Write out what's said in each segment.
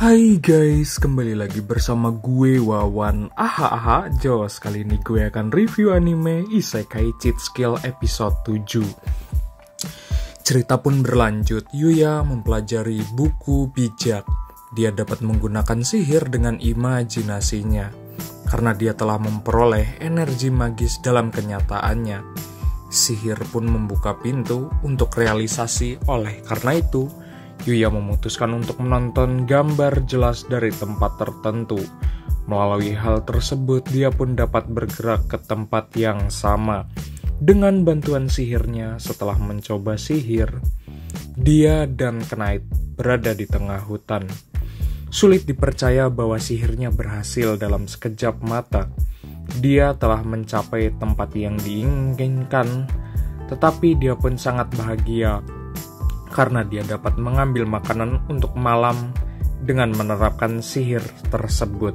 Hai guys, kembali lagi bersama gue Wawan. Jos, kali ini gue akan review anime Isekai Cheat Skill episode 7. Cerita pun berlanjut, Yuya mempelajari buku bijak. Dia dapat menggunakan sihir dengan imajinasinya, karena dia telah memperoleh energi magis dalam kenyataannya. Sihir pun membuka pintu untuk realisasi. Oleh karena itu, Yuya memutuskan untuk menonton gambar jelas dari tempat tertentu. Melalui hal tersebut, dia pun dapat bergerak ke tempat yang sama. Dengan bantuan sihirnya, setelah mencoba sihir, dia dan Knight berada di tengah hutan. Sulit dipercaya bahwa sihirnya berhasil dalam sekejap mata. Dia telah mencapai tempat yang diinginkan, tetapi dia pun sangat bahagia karena dia dapat mengambil makanan untuk malam dengan menerapkan sihir tersebut.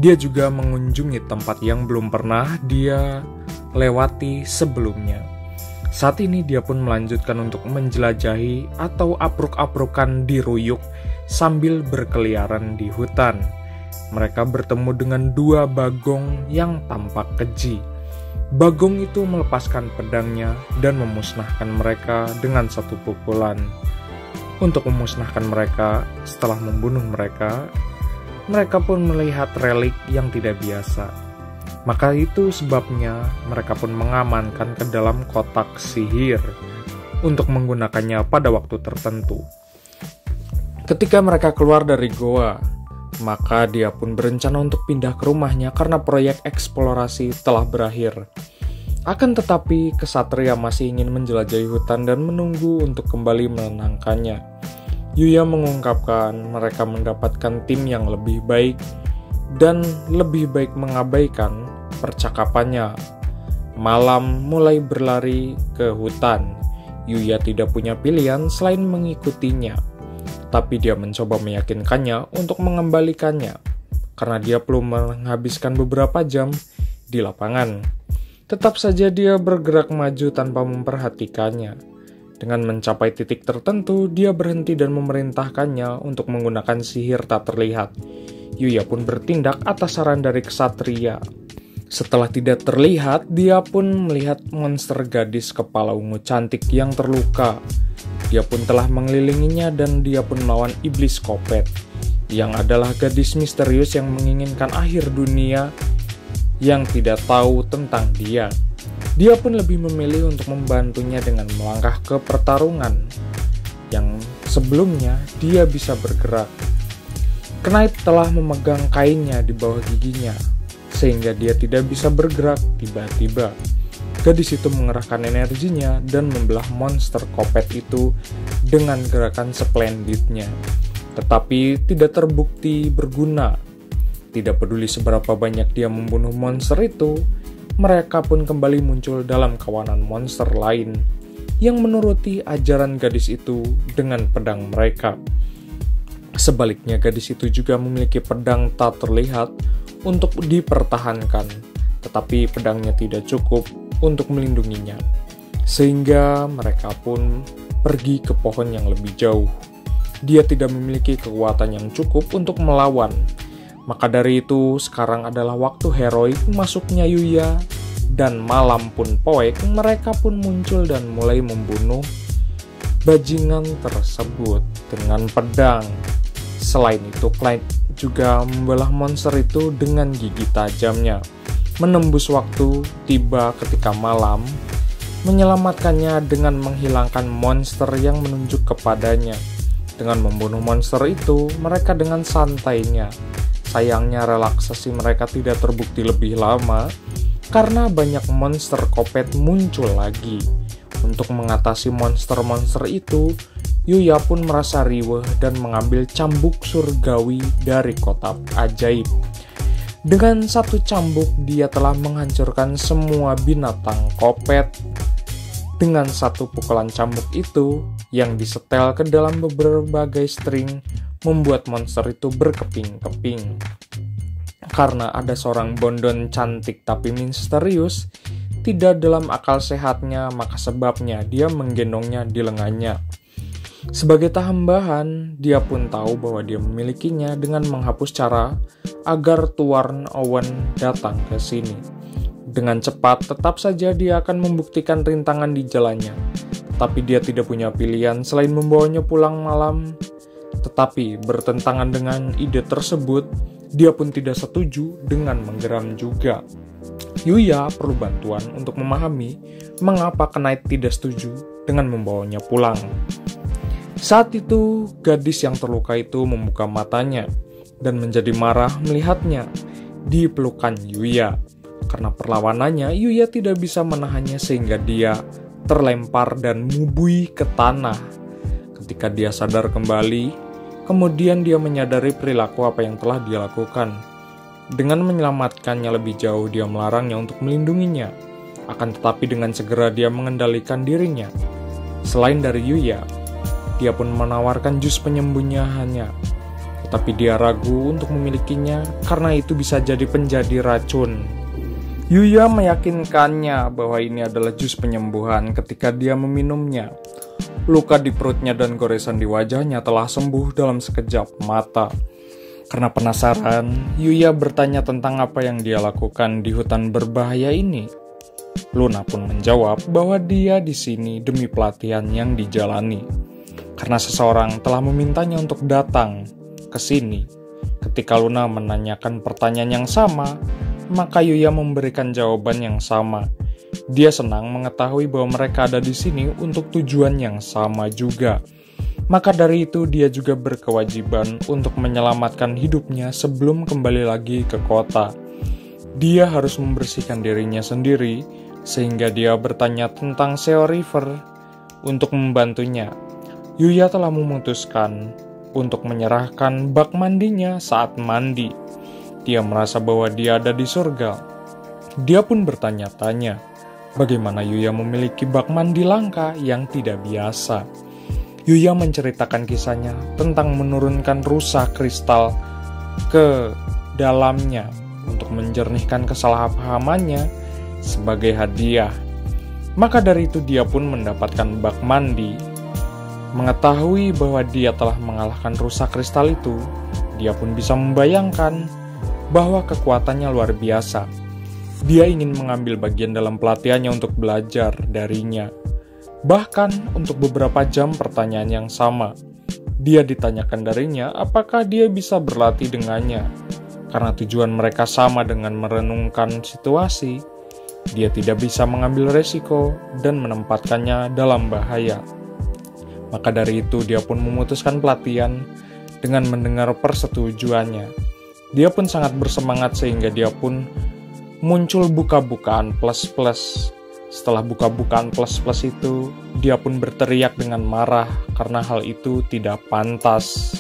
Dia juga mengunjungi tempat yang belum pernah dia lewati sebelumnya. Saat ini dia pun melanjutkan untuk menjelajahi atau apruk-aprukan di Ruyuk sambil berkeliaran di hutan. Mereka bertemu dengan dua bagong yang tampak keji. Bagong itu melepaskan pedangnya dan memusnahkan mereka dengan satu pukulan. Untuk memusnahkan mereka, setelah membunuh mereka, mereka pun melihat relik yang tidak biasa. Maka itu sebabnya mereka pun mengamankan ke dalam kotak sihir untuk menggunakannya pada waktu tertentu. Ketika mereka keluar dari goa, maka dia pun berencana untuk pindah ke rumahnya karena proyek eksplorasi telah berakhir. Akan tetapi, kesatria masih ingin menjelajahi hutan dan menunggu untuk kembali menenangkannya. Yuya mengungkapkan mereka mendapatkan tim yang lebih baik dan lebih baik mengabaikan percakapannya. Malam mulai berlari ke hutan. Yuya tidak punya pilihan selain mengikutinya. Tapi dia mencoba meyakinkannya untuk mengembalikannya, karena dia perlu menghabiskan beberapa jam di lapangan. Tetap saja dia bergerak maju tanpa memperhatikannya. Dengan mencapai titik tertentu, dia berhenti dan memerintahkannya untuk menggunakan sihir tak terlihat. Yuya pun bertindak atas saran dari kesatria. Setelah tidak terlihat, dia pun melihat monster gadis kepala ungu cantik yang terluka. Dia pun telah mengelilinginya dan dia pun melawan iblis Kopet, yang adalah gadis misterius yang menginginkan akhir dunia yang tidak tahu tentang dia. Dia pun lebih memilih untuk membantunya dengan melangkah ke pertarungan yang sebelumnya dia bisa bergerak. Knight telah memegang kainnya di bawah giginya, sehingga dia tidak bisa bergerak tiba-tiba. Gadis itu mengerahkan energinya dan membelah monster Kopet itu dengan gerakan splendidnya. Tetapi tidak terbukti berguna. Tidak peduli seberapa banyak dia membunuh monster itu, mereka pun kembali muncul dalam kawanan monster lain yang menuruti ajaran gadis itu dengan pedang mereka. Sebaliknya, gadis itu juga memiliki pedang tak terlihat untuk dipertahankan, tetapi pedangnya tidak cukup untuk melindunginya, sehingga mereka pun pergi ke pohon yang lebih jauh. Dia tidak memiliki kekuatan yang cukup untuk melawan. Maka dari itu, sekarang adalah waktu heroik masuknya Yuya, dan malam pun poek, mereka pun muncul dan mulai membunuh bajingan tersebut dengan pedang. Selain itu, Clyde juga membelah monster itu dengan gigi tajamnya. Menembus waktu, tiba ketika malam, menyelamatkannya dengan menghilangkan monster yang menunjuk kepadanya. Dengan membunuh monster itu, mereka dengan santainya. Sayangnya relaksasi mereka tidak terbukti lebih lama, karena banyak monster Kopet muncul lagi. Untuk mengatasi monster-monster itu, Yuya pun merasa riweh dan mengambil cambuk surgawi dari kotak ajaib. Dengan satu cambuk, dia telah menghancurkan semua binatang Kopet. Dengan satu pukulan cambuk itu, yang disetel ke dalam berbagai string, membuat monster itu berkeping-keping. Karena ada seorang bondon cantik tapi misterius, tidak dalam akal sehatnya, maka sebabnya dia menggendongnya di lengannya. Sebagai tambahan, dia pun tahu bahwa dia memilikinya dengan menghapus cara agar Tuan Owen datang ke sini. Dengan cepat, tetap saja dia akan membuktikan rintangan di jalannya. Tapi dia tidak punya pilihan selain membawanya pulang malam. Tetapi bertentangan dengan ide tersebut, dia pun tidak setuju dengan menggeram juga. Yuya perlu bantuan untuk memahami mengapa Knight tidak setuju dengan membawanya pulang. Saat itu, gadis yang terluka itu membuka matanya dan menjadi marah melihatnya di pelukan Yuya. Karena perlawanannya, Yuya tidak bisa menahannya sehingga dia terlempar dan mubui ke tanah. Ketika dia sadar kembali, kemudian dia menyadari perilaku apa yang telah dia lakukan. Dengan menyelamatkannya lebih jauh, dia melarangnya untuk melindunginya. Akan tetapi dengan segera dia mengendalikan dirinya. Selain dari Yuya, dia pun menawarkan jus penyembuhannya. Tetapi dia ragu untuk memilikinya karena itu bisa jadi penjadi racun. Yuya meyakinkannya bahwa ini adalah jus penyembuhan ketika dia meminumnya. Luka di perutnya dan goresan di wajahnya telah sembuh dalam sekejap mata. Karena penasaran, Yuya bertanya tentang apa yang dia lakukan di hutan berbahaya ini. Luna pun menjawab bahwa dia di sini demi pelatihan yang dijalani. Karena seseorang telah memintanya untuk datang ke sini. Ketika Luna menanyakan pertanyaan yang sama, maka Yuya memberikan jawaban yang sama. Dia senang mengetahui bahwa mereka ada di sini untuk tujuan yang sama juga. Maka dari itu dia juga berkewajiban untuk menyelamatkan hidupnya sebelum kembali lagi ke kota. Dia harus membersihkan dirinya sendiri, sehingga dia bertanya tentang Seo River untuk membantunya. Yuya telah memutuskan untuk menyerahkan bak mandinya saat mandi. Dia merasa bahwa dia ada di surga. Dia pun bertanya-tanya, bagaimana Yuya memiliki bak mandi langka yang tidak biasa. Yuya menceritakan kisahnya tentang menurunkan rusa kristal ke dalamnya untuk menjernihkan kesalahpahamannya sebagai hadiah. Maka dari itu dia pun mendapatkan bak mandi. Mengetahui bahwa dia telah mengalahkan rusa kristal itu, dia pun bisa membayangkan bahwa kekuatannya luar biasa. Dia ingin mengambil bagian dalam pelatihannya untuk belajar darinya. Bahkan untuk beberapa jam pertanyaan yang sama, dia ditanyakan darinya apakah dia bisa berlatih dengannya. Karena tujuan mereka sama dengan merenungkan situasi, dia tidak bisa mengambil resiko dan menempatkannya dalam bahaya. Maka dari itu dia pun memutuskan pelatihan dengan mendengar persetujuannya. Dia pun sangat bersemangat sehingga dia pun muncul buka-bukaan plus-plus. Setelah buka-bukaan plus-plus itu, dia pun berteriak dengan marah karena hal itu tidak pantas.